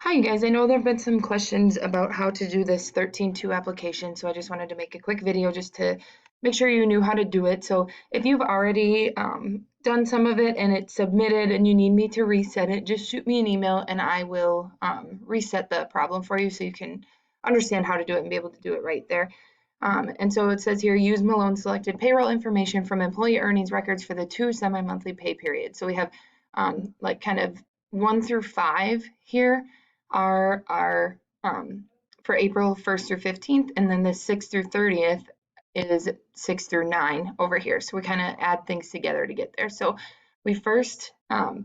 Hi, you guys. I know there have been some questions about how to do this 13.2 application, so I just wanted to make a quick video just to make sure you knew how to do it. So if you've already done some of it and it's submitted and you need me to reset it, just shoot me an email and I will reset the problem for you so you can understand how to do it and be able to do it right there. And so it says here, use Malone selected payroll information from employee earnings records for the 2 semi-monthly pay periods. So we have like kind of 1 through 5 here are for April 1st through 15th, and then the 6th through 30th is 6 through 9 over here. So we kind of add things together to get there. So we first have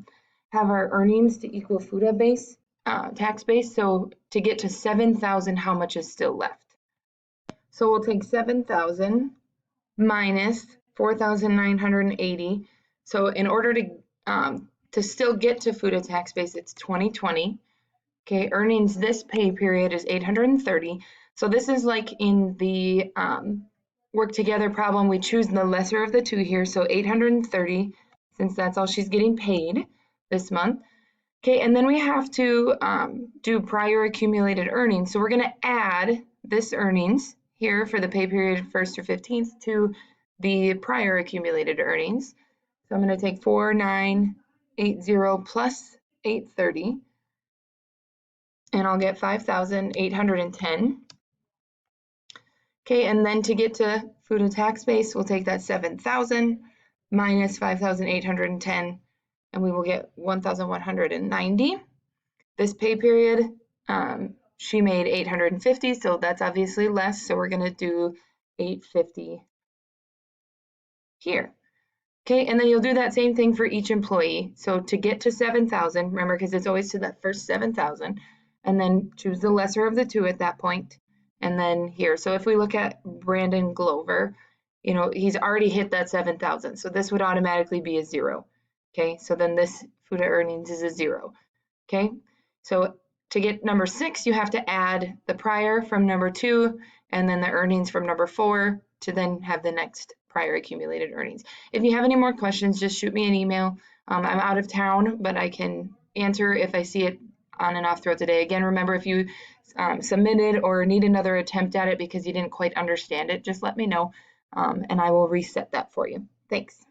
our earnings to equal FUTA base, tax base. So to get to 7,000, how much is still left? So we'll take 7,000 minus 4,980. So in order to still get to FUTA tax base, it's 2020. Okay, earnings this pay period is 830. So this is like in the work together problem, we choose the lesser of the two here. So 830, since that's all she's getting paid this month. Okay, and then we have to do prior accumulated earnings. So we're going to add this earnings here for the pay period 1st through 15th to the prior accumulated earnings. So I'm going to take 4,980 plus 830. And I'll get 5,810. Okay, and then to get to FUTA tax base, we'll take that 7,000 minus 5,810, and we will get 1,190. This pay period, she made 850, so that's obviously less, so we're gonna do 850 here. Okay, and then you'll do that same thing for each employee. So to get to 7,000, remember, because it's always to that first 7,000, and then choose the lesser of the two at that point, and then here. So if we look at Brandon Glover, he's already hit that 7,000, so this would automatically be a 0. Okay, so then this FUTA earnings is a 0. Okay, so to get number 6, you have to add the prior from number 2, and then the earnings from number 4 to then have the next prior accumulated earnings. If you have any more questions, just shoot me an email. I'm out of town, but I can answer if I see it on and off throughout the day. Again, remember, if you submitted or need another attempt at it because you didn't quite understand it, just let me know, and I will reset that for you. Thanks.